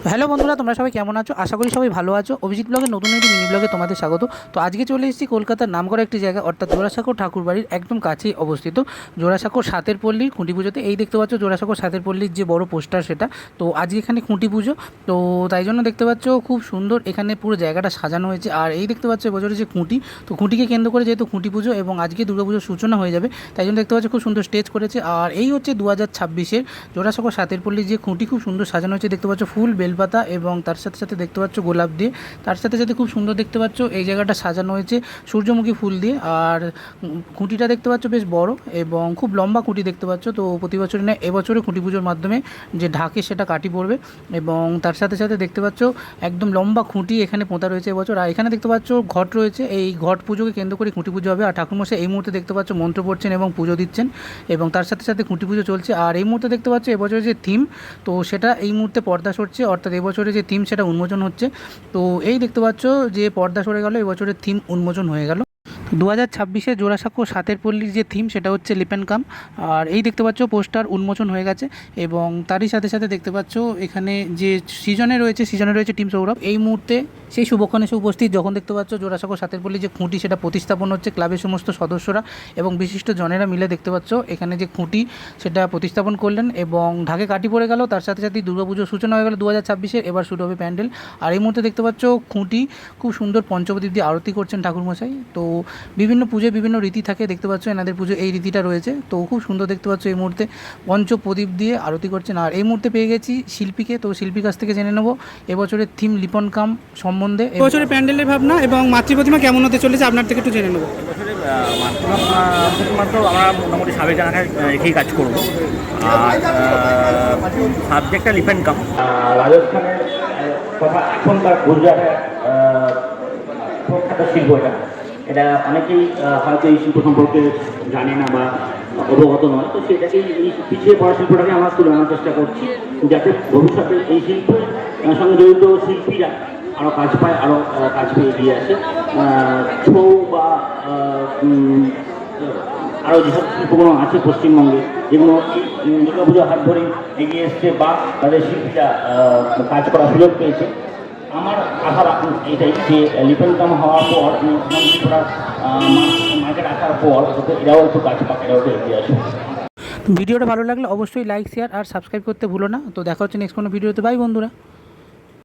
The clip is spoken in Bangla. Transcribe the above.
তো হ্যালো বন্ধুরা, তোমরা সবাই কেমন আছো? আশা করি সবাই ভালো আছো। অভিজিৎ ব্লগের নতুন একটি মিনি ব্লগে তোমাদের স্বাগত। তো আজকে চলে এসেছি কলকাতার নামকরা একটি জায়গা, অর্থাৎ জোড়াসাঁকোর ঠাকুরবাড়ির একদম কাছেই অবস্থিত জোড়াসাঁকোর সাতের পল্লীর খুঁটি পুজোতে। এই দেখতে পাচ্ছ জোড়াসাঁকোর সাতের পল্লীর যে বড় পোস্টার, সেটা তো আজকে এখানে খুঁটি পুজো। তো তাই জন্য দেখতে পাচ্ছ খুব সুন্দর এখানে পুরো জায়গাটা সাজানো হয়েছে। আর এই দেখতে পাচ্ছ এবছরের যে খুঁটি, তো খুঁটিকে কেন্দ্র করে যেহেতু খুঁটি পুজো এবং আজকে দুর্গাপুজোর সূচনা হয়ে যাবে, তাই জন্য দেখতে পাচ্ছ খুব সুন্দর স্টেজ করেছে। আর এই হচ্ছে 2026-এর জোড়াসাঁকোর সাতের পল্লীর যে খুঁটি, খুব সুন্দর সাজানো হয়েছে। দেখতে পাচ্ছ ফুল, বেলপাতা এবং তার সাথে সাথে দেখতে পাচ্ছ গোলাপ দিয়ে। তার সাথে সাথে খুব সুন্দর দেখতে পাচ্ছ এই জায়গাটা সাজানো হয়েছে সূর্যমুখী ফুল দিয়ে। আর খুঁটিটা দেখতে পাচ্ছ বেশ বড় এবং খুব লম্বা খুঁটি দেখতে পাচ্ছ। তো প্রতি বছরই না, এবছরে খুঁটি পুজোর মাধ্যমে যে ঢাকে সেটা কাটি পড়বে এবং তার সাথে সাথে দেখতে পাচ্ছ একদম লম্বা খুঁটি এখানে পোঁতা রয়েছে এবছর। আর এখানে দেখতে পাচ্ছ ঘট রয়েছে, এই ঘট পুজোকে কেন্দ্র করে খুঁটি পুজো হবে। আর ঠাকুরমশাই এই মুহূর্তে দেখতে পাচ্ছ মন্ত্র পড়ছেন এবং পুজো দিচ্ছেন এবং তার সাথে সাথে খুঁটি পুজো চলছে। আর এই মুহূর্তে দেখতে পাচ্ছ এবছরের যে থিম, তো সেটা এই মুহূর্তে পর্দা সরছে, অর্থাৎ এবছরের যে থিম সেটা উন্মোচন হচ্ছে। তো এই দেখতে পাচ্ছ যে পর্দা সরে গেল, এবছরের থিম উন্মোচন হয়ে গেল। 2026-এ জোড়াসাঁকো সাতের পল্লীর যে থিম সেটা হচ্ছে লিপ অ্যান্ড কাম। আর এই দেখতে পাচ্ছ পোস্টার উন্মোচন হয়ে গেছে এবং তারই সাথে সাথে দেখতে পাচ্ছ এখানে যে সিজনে রয়েছে টিম সৌরভ এই মুহূর্তে সেই শুভক্ষণে এসে উপস্থিত। যখন দেখতে পাচ্ছ জোড়াসাঁকো সাতের পল্লীর যে খুঁটি সেটা প্রতিস্থাপন হচ্ছে, ক্লাবের সমস্ত সদস্যরা এবং বিশিষ্ট জনেরা মিলে দেখতে পাচ্ছ এখানে যে খুঁটি সেটা প্রতিস্থাপন করলেন এবং ঢাকে কাটি পড়ে গেল। তার সাথে সাথে দুর্গাপুজোর সূচনা হয়ে গেল 2026-এর। এবার শুরু হবে প্যান্ডেল। আর এই মুহূর্তে দেখতে পাচ্ছ খুঁটি খুব সুন্দর পঞ্চপ্রদীপ দিয়ে আরতি করছেন ঠাকুরমশাই। তো বিভিন্ন পুজোয় বিভিন্ন রীতি থাকে, দেখতে পাচ্ছ এনাদের পুজো এই রীতিটা রয়েছে। তো খুব সুন্দর দেখতে পাচ্ছ এই মুহূর্তে পঞ্চপ্রদীপ দিয়ে আরতি করছেন। আর এই মুহূর্তে পেয়ে গেছি শিল্পীকে, তো শিল্পীর কাছ থেকে জেনে নেবো এবছরের থিম লিপ অ্যান্ড কাম সম্বন্ধে। এবছরের প্যান্ডেলের ভাবনা এবং মাতৃপ্রতিমা কেমন হতে চলেছে আপনার থেকে একটু জেনে নেবো। এবছরের প্রতিমা তো আমরা মোটামুটি সাবেক জানাখায় রেখেই কাজ করবো। আর সাবজেক্টটা লিপ অ্যান্ড কাম। রাজস্থানের তথা এখনকার গুজরাটের প্রখ্যাত শিল্প এটা অনেকেই হয়তো এই শিল্প সম্পর্কে জানে না বা অবগত নয়। তো সেটাকেই এই পিছিয়ে পড়া শিল্পটাকে আমরা তুলে আনার চেষ্টা করছি, যাতে ভবিষ্যতে এই শিল্পের সঙ্গে জড়িত শিল্পীরা আরও কাজ পায়, আরও কাজ পেয়ে এগিয়ে আসে। ছৌ বা আরও যেসব শিল্পগুলো আছে পশ্চিমবঙ্গে, যেগুলো এই দুর্গাপুজোর হাত ধরেই এগিয়ে এসছে বা তাদের শিল্পীরা কাজ করার সুযোগ পেয়েছে। আমার আশা এটাই যে লিপ অ্যান্ড কাম হওয়ার পর মার্কেট আসার পর এরাও একটু কাজ পাক, এরাও একটু এগিয়ে আসে। ভিডিওটা ভালো লাগলে অবশ্যই লাইক, শেয়ার আর সাবস্ক্রাইব করতে ভুলো না। তো দেখা হচ্ছে নেক্সট কোনো ভিডিওতে। বাই বন্ধুরা।